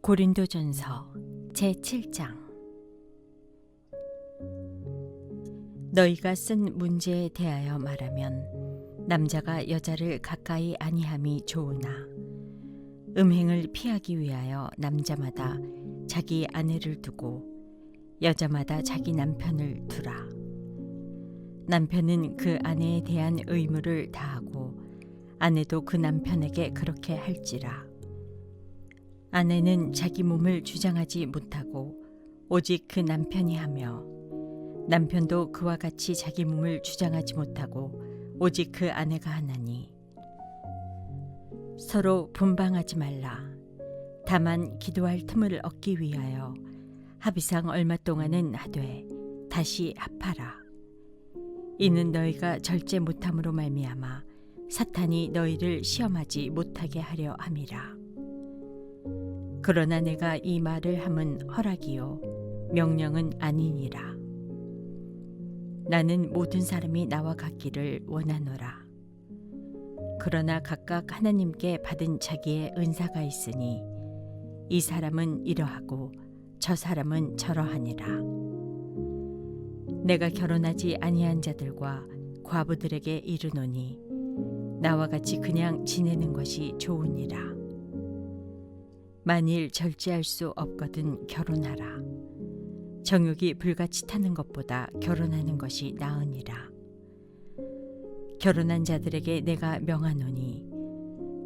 고린도전서 제7장. 너희가 쓴 문제에 대하여 말하면 남자가 여자를 가까이 아니함이 좋으나 음행을 피하기 위하여 남자마다 자기 아내를 두고 여자마다 자기 남편을 두라. 남편은 그 아내에 대한 의무를 다하고 아내도 그 남편에게 그렇게 할지라. 아내는 자기 몸을 주장하지 못하고 오직 그 남편이 하며 남편도 그와 같이 자기 몸을 주장하지 못하고 오직 그 아내가 하나니 서로 분방하지 말라. 다만 기도할 틈을 얻기 위하여 합의상 얼마 동안은 하되 다시 합하라. 이는 너희가 절제 못함으로 말미암아 사탄이 너희를 시험하지 못하게 하려 함이라. 그러나 내가 이 말을 함은 허락이요 명령은 아니니라. 나는 모든 사람이 나와 같기를 원하노라. 그러나 각각 하나님께 받은 자기의 은사가 있으니 이 사람은 이러하고 저 사람은 저러하니라. 내가 결혼하지 아니한 자들과 과부들에게 이르노니 나와 같이 그냥 지내는 것이 좋으니라. 만일 절제할 수 없거든 결혼하라. 정욕이 불같이 타는 것보다 결혼하는 것이 나으니라. 결혼한 자들에게 내가 명하노니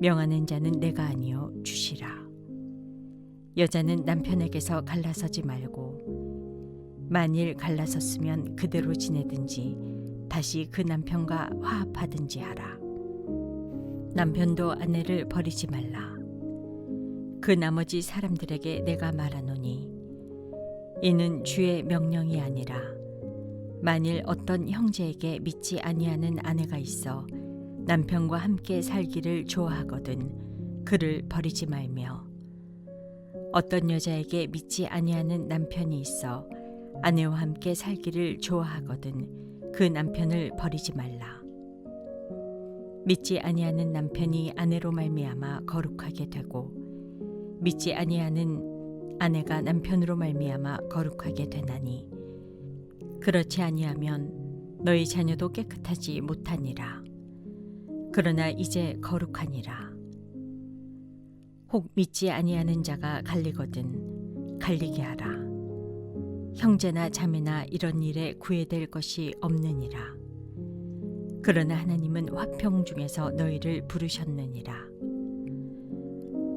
명하는 자는 내가 아니요 주시라. 여자는 남편에게서 갈라서지 말고 만일 갈라섰으면 그대로 지내든지 다시 그 남편과 화합하든지 하라. 남편도 아내를 버리지 말라. 그 나머지 사람들에게 내가 말하노니 이는 주의 명령이 아니라 만일 어떤 형제에게 믿지 아니하는 아내가 있어 남편과 함께 살기를 좋아하거든 그를 버리지 말며 어떤 여자에게 믿지 아니하는 남편이 있어 아내와 함께 살기를 좋아하거든 그 남편을 버리지 말라. 믿지 아니하는 남편이 아내로 말미암아 거룩하게 되고 믿지 아니하는 아내가 남편으로 말미암아 거룩하게 되나니 그렇지 아니하면 너희 자녀도 깨끗하지 못하니라. 그러나 이제 거룩하니라. 혹 믿지 아니하는 자가 갈리거든 갈리게 하라. 형제나 자매나 이런 일에 구애될 것이 없느니라. 그러나 하나님은 화평 중에서 너희를 부르셨느니라.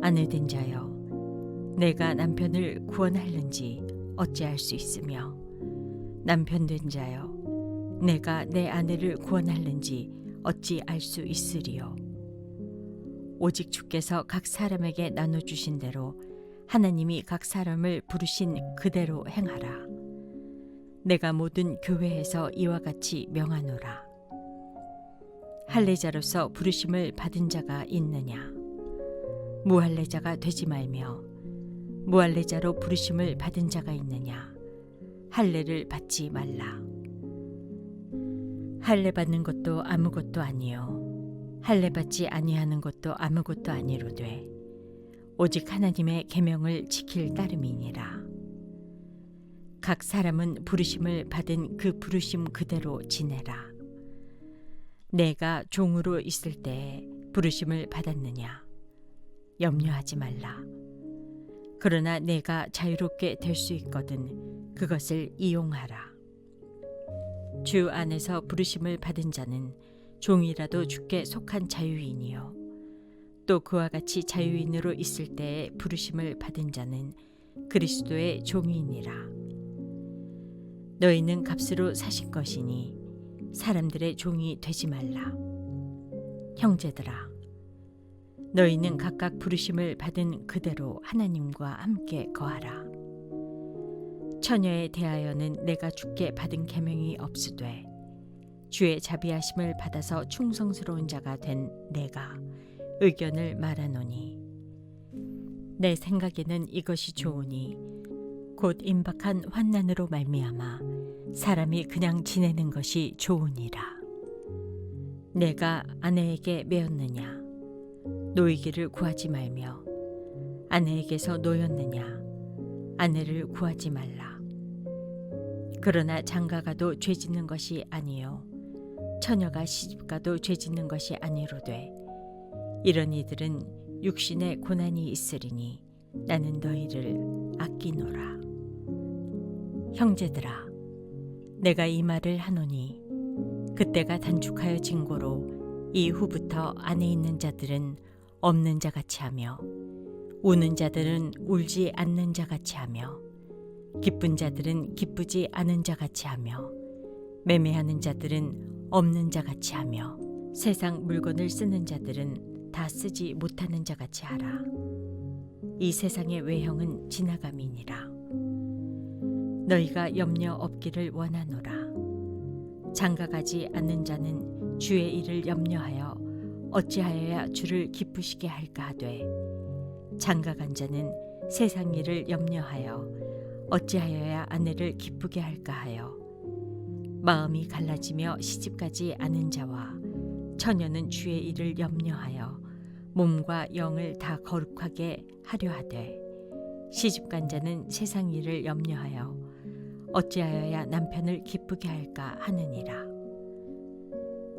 아내된 자여, 내가 남편을 구원하는지 어찌할 수 있으며 남편된 자여, 내가 내 아내를 구원하는지 어찌 알 수 있으리요. 오직 주께서 각 사람에게 나눠주신 대로 하나님이 각 사람을 부르신 그대로 행하라. 내가 모든 교회에서 이와 같이 명하노라. 할례자로서 부르심을 받은 자가 있느냐? 무할례자가 되지 말며 무할례자로 부르심을 받은 자가 있느냐? 할례를 받지 말라. 할례 받는 것도 아무것도 아니요 할례 받지 아니하는 것도 아무것도 아니로되 오직 하나님의 계명을 지킬 따름이니라. 각 사람은 부르심을 받은 그 부르심 그대로 지내라. 내가 종으로 있을 때에 부르심을 받았느냐? 염려하지 말라. 그러나 내가 자유롭게 될 수 있거든 그것을 이용하라. 주 안에서 부르심을 받은 자는 종이라도 주께 속한 자유인이요 또 그와 같이 자유인으로 있을 때에 부르심을 받은 자는 그리스도의 종이니라. 너희는 값으로 사신 것이니 사람들의 종이 되지 말라. 형제들아, 너희는 각각 부르심을 받은 그대로 하나님과 함께 거하라. 처녀에 대하여는 내가 주께 받은 계명이 없으되 주의 자비하심을 받아서 충성스러운 자가 된 내가 의견을 말하노니 내 생각에는 이것이 좋으니 곧 임박한 환난으로 말미암아 사람이 그냥 지내는 것이 좋으니라. 내가 아내에게 매었느냐? 노이기를 구하지 말며 아내에게서 노였느냐 아내를 구하지 말라. 그러나 장가가도 죄짓는 것이 아니요 처녀가 시집가도 죄짓는 것이 아니로되 이런 이들은 육신에 고난이 있으리니 나는 너희를 아끼노라. 형제들아, 내가 이 말을 하노니 그때가 단축하여 진고로 이후부터 안에 있는 자들은 없는 자같이 하며 우는 자들은 울지 않는 자같이 하며 기쁜 자들은 기쁘지 않은 자같이 하며 매매하는 자들은 없는 자같이 하며 세상 물건을 쓰는 자들은 다 쓰지 못하는 자같이 하라. 이 세상의 외형은 지나감이니라. 너희가 염려 없기를 원하노라. 장가가지 않는 자는 주의 일을 염려하여 어찌하여야 주를 기쁘시게 할까 하되 장가간 자는 세상 일을 염려하여 어찌하여야 아내를 기쁘게 할까 하여 마음이 갈라지며 시집가지 않은 자와 처녀는 주의 일을 염려하여 몸과 영을 다 거룩하게 하려 하되 시집간 자는 세상 일을 염려하여 어찌하여야 남편을 기쁘게 할까 하느니라.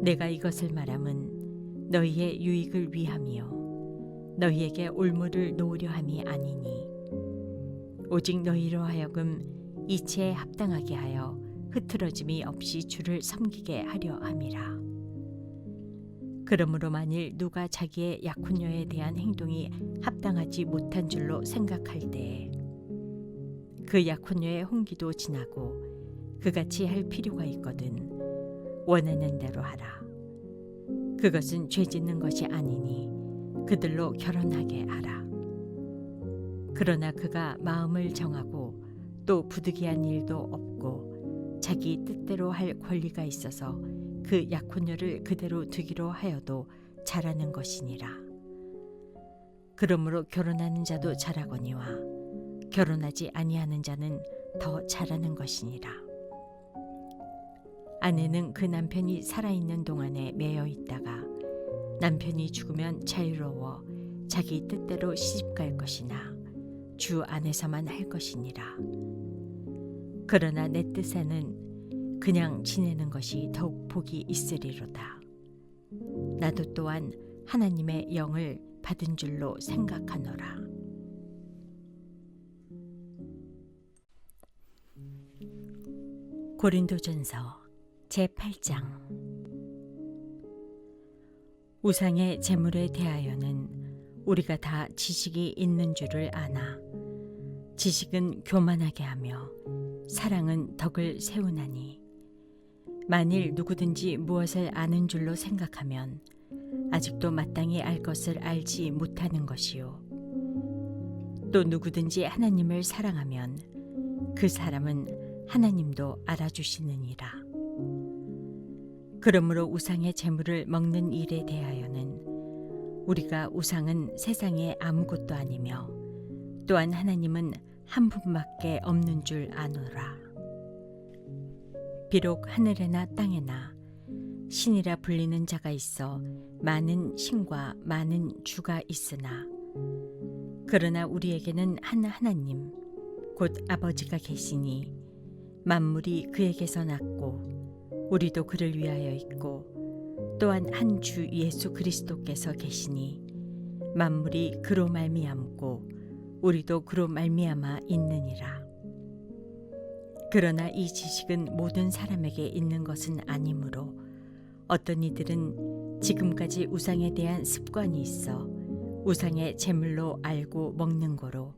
내가 이것을 말함은 너희의 유익을 위함이요 너희에게 올무를 놓으려 함이 아니니 오직 너희로 하여금 이치에 합당하게 하여 흐트러짐이 없이 주를 섬기게 하려 함이라. 그러므로 만일 누가 자기의 약혼녀에 대한 행동이 합당하지 못한 줄로 생각할 때에 그 약혼녀의 홍기도 지나고 그같이 할 필요가 있거든 원하는 대로 하라. 그것은 죄짓는 것이 아니니 그들로 결혼하게 하라. 그러나 그가 마음을 정하고 또 부득이한 일도 없고 자기 뜻대로 할 권리가 있어서 그 약혼녀를 그대로 두기로 하여도 잘하는 것이니라. 그러므로 결혼하는 자도 잘하거니와 결혼하지 아니하는 자는 더 잘하는 것이니라. 아내는 그 남편이 살아있는 동안에 매여 있다가 남편이 죽으면 자유로워 자기 뜻대로 시집갈 것이나 주 안에서만 할 것이니라. 그러나 내 뜻에는 그냥 지내는 것이 더욱 복이 있으리로다. 나도 또한 하나님의 영을 받은 줄로 생각하노라. 고린도전서 제8장. 우상의 제물에 대하여는 우리가 다 지식이 있는 줄을 아나 지식은 교만하게 하며 사랑은 덕을 세우나니 만일 누구든지 무엇을 아는 줄로 생각하면 아직도 마땅히 알 것을 알지 못하는 것이요 또 누구든지 하나님을 사랑하면 그 사람은 하나님도 알아주시느니라. 그러므로 우상의 제물을 먹는 일에 대하여는 우리가 우상은 세상에 아무것도 아니며 또한 하나님은 한 분밖에 없는 줄 아노라. 비록 하늘에나 땅에나 신이라 불리는 자가 있어 많은 신과 많은 주가 있으나 그러나 우리에게는 한 하나님 곧 아버지가 계시니 만물이 그에게서 났고 우리도 그를 위하여 있고 또한 한 주 예수 그리스도께서 계시니 만물이 그로 말미암고 우리도 그로 말미암아 있느니라. 그러나 이 지식은 모든 사람에게 있는 것은 아니므로 어떤 이들은 지금까지 우상에 대한 습관이 있어 우상의 제물로 알고 먹는 거로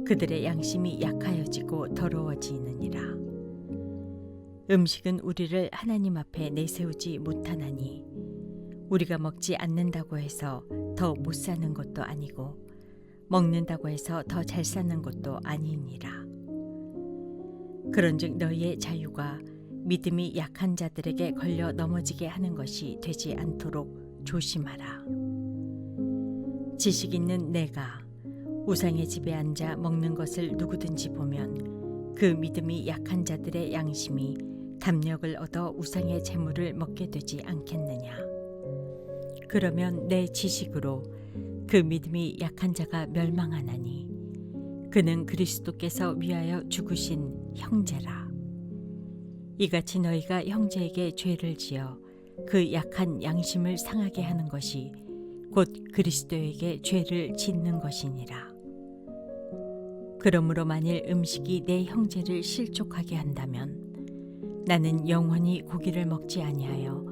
그들의 양심이 약하여지고 더러워지느니라. 음식은 우리를 하나님 앞에 내세우지 못하나니 우리가 먹지 않는다고 해서 더 못 사는 것도 아니고 먹는다고 해서 더 잘 사는 것도 아니니라. 그런즉 너희의 자유가 믿음이 약한 자들에게 걸려 넘어지게 하는 것이 되지 않도록 조심하라. 지식 있는 내가 우상의 집에 앉아 먹는 것을 누구든지 보면 그 믿음이 약한 자들의 양심이 담력을 얻어 우상의 제물을 먹게 되지 않겠느냐. 그러면 내 지식으로 그 믿음이 약한 자가 멸망하나니 그는 그리스도께서 위하여 죽으신 형제라. 이같이 너희가 형제에게 죄를 지어 그 약한 양심을 상하게 하는 것이 곧 그리스도에게 죄를 짓는 것이니라. 그러므로 만일 음식이 내 형제를 실족하게 한다면 나는 영원히 고기를 먹지 아니하여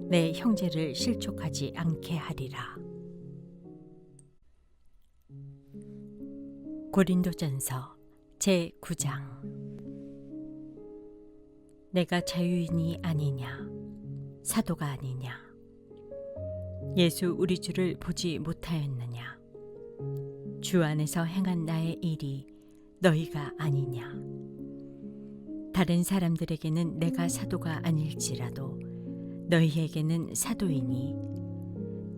내 형제를 실족하지 않게 하리라. 고린도전서 제9장. 내가 자유인이 아니냐 사도가 아니냐 예수 우리 주를 보지 못하였느냐 주 안에서 행한 나의 일이 너희가 아니냐. 다른 사람들에게는 내가 사도가 아닐지라도 너희에게는 사도이니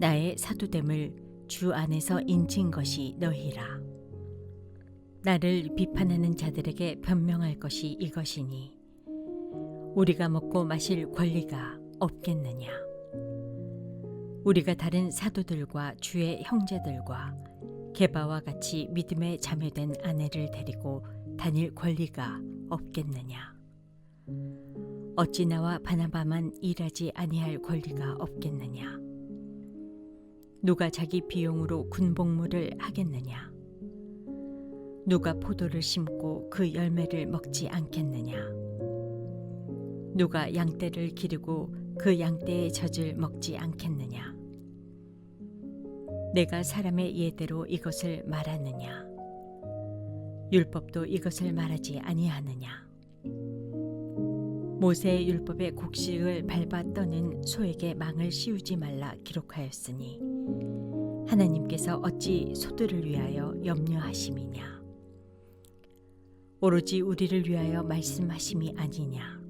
나의 사도됨을 주 안에서 인친 것이 너희라. 나를 비판하는 자들에게 변명할 것이 이것이니 우리가 먹고 마실 권리가 없겠느냐. 우리가 다른 사도들과 주의 형제들과 게바와 같이 믿음에 자매된 아내를 데리고 다닐 권리가 없겠느냐. 어찌 나와 바나바만 일하지 아니할 권리가 없겠느냐. 누가 자기 비용으로 군복무를 하겠느냐. 누가 포도를 심고 그 열매를 먹지 않겠느냐. 누가 양떼를 기르고 그 양떼의 젖을 먹지 않겠느냐. 내가 사람의 예대로 이것을 말하느냐. 율법도 이것을 말하지 아니하느냐. 모세의 율법의 곡식을 밟아 떠는 소에게 망을 씌우지 말라 기록하였으니 하나님께서 어찌 소들을 위하여 염려하심이냐. 오로지 우리를 위하여 말씀하심이 아니냐.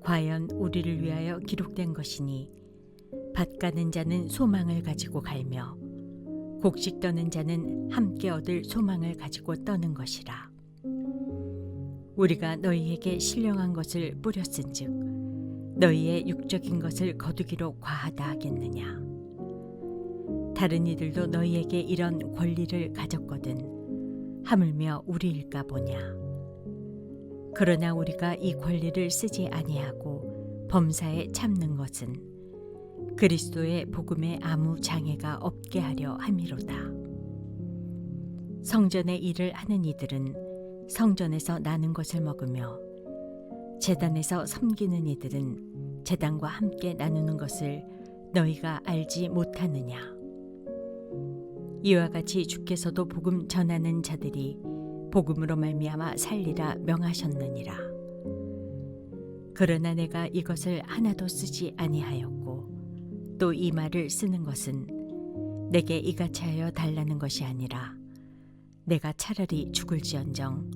과연 우리를 위하여 기록된 것이니 밭 가는 자는 소망을 가지고 갈며 곡식 떠는 자는 함께 얻을 소망을 가지고 떠는 것이라. 우리가 너희에게 신령한 것을 뿌렸은즉 너희의 육적인 것을 거두기로 과하다 하겠느냐. 다른 이들도 너희에게 이런 권리를 가졌거든 하물며 우리일까 보냐. 그러나 우리가 이 권리를 쓰지 아니하고 범사에 참는 것은 그리스도의 복음에 아무 장애가 없게 하려 함이로다. 성전의 일을 하는 이들은 성전에서 나는 것을 먹으며 제단에서 섬기는 이들은 제단과 함께 나누는 것을 너희가 알지 못하느냐. 이와 같이 주께서도 복음 전하는 자들이 복음으로 말미암아 살리라 명하셨느니라. 그러나 내가 이것을 하나도 쓰지 아니하였고 또 이 말을 쓰는 것은 내게 이같이 하여 달라는 것이 아니라 내가 차라리 죽을지언정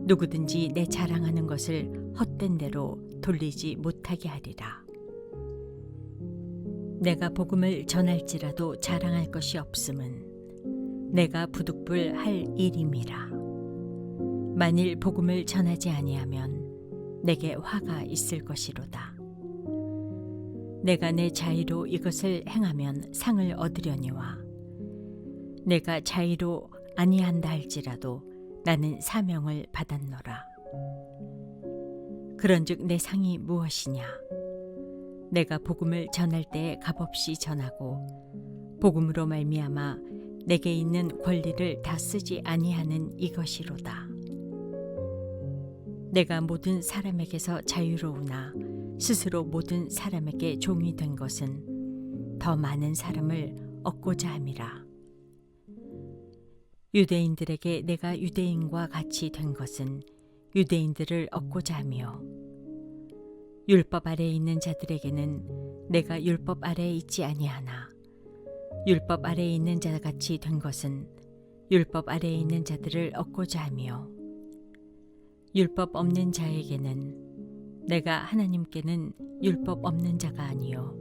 누구든지 내 자랑하는 것을 헛된 대로 돌리지 못하게 하리라. 내가 복음을 전할지라도 자랑할 것이 없음은 내가 부득불 할 일임이라. 만일 복음을 전하지 아니하면 내게 화가 있을 것이로다. 내가 내 자의로 이것을 행하면 상을 얻으려니와 내가 자의로 아니한다 할지라도 나는 사명을 받았노라. 그런즉 내 상이 무엇이냐. 내가 복음을 전할 때에 값없이 전하고 복음으로 말미암아 내게 있는 권리를 다 쓰지 아니하는 이것이로다. 내가 모든 사람에게서 자유로우나 스스로 모든 사람에게 종이 된 것은 더 많은 사람을 얻고자 함이라. 유대인들에게 내가 유대인과 같이 된 것은 유대인들을 얻고자 하며 율법 아래에 있는 자들에게는 내가 율법 아래에 있지 아니하나 율법 아래에 있는 자같이 된 것은 율법 아래에 있는 자들을 얻고자 하며 율법 없는 자에게는 내가 하나님께는 율법 없는 자가 아니요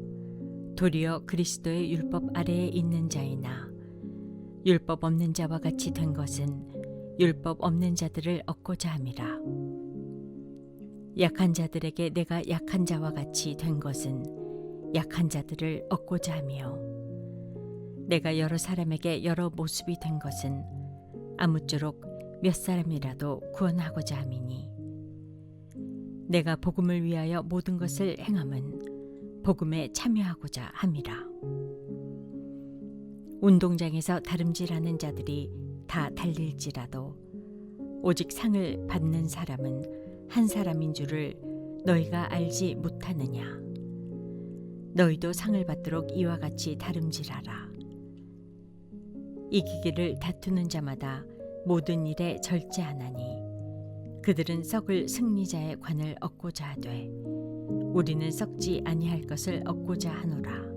도리어 그리스도의 율법 아래에 있는 자이나 율법 없는 자와 같이 된 것은 율법 없는 자들을 얻고자 함이라. 약한 자들에게 내가 약한 자와 같이 된 것은 약한 자들을 얻고자 하며 내가 여러 사람에게 여러 모습이 된 것은 아무쪼록 몇 사람이라도 구원하고자 함이니 내가 복음을 위하여 모든 것을 행함은 복음에 참여하고자 함이라. 운동장에서 다름질하는 자들이 다 달릴지라도 오직 상을 받는 사람은 한 사람인 줄을 너희가 알지 못하느냐. 너희도 상을 받도록 이와 같이 다름질하라. 이기기를 다투는 자마다 모든 일에 절제하나니 그들은 썩을 승리자의 관을 얻고자 하되 우리는 썩지 아니할 것을 얻고자 하노라.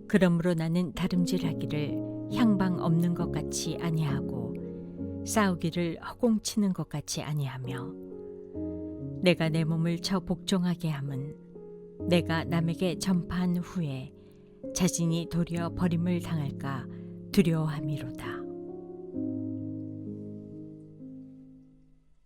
그러므로 나는 다름질하기를 향방 없는 것 같이 아니하고 싸우기를 허공치는 것 같이 아니하며 내가 내 몸을 쳐 복종하게 함은 내가 남에게 전파한 후에 자신이 도리어 버림을 당할까 두려워함이로다.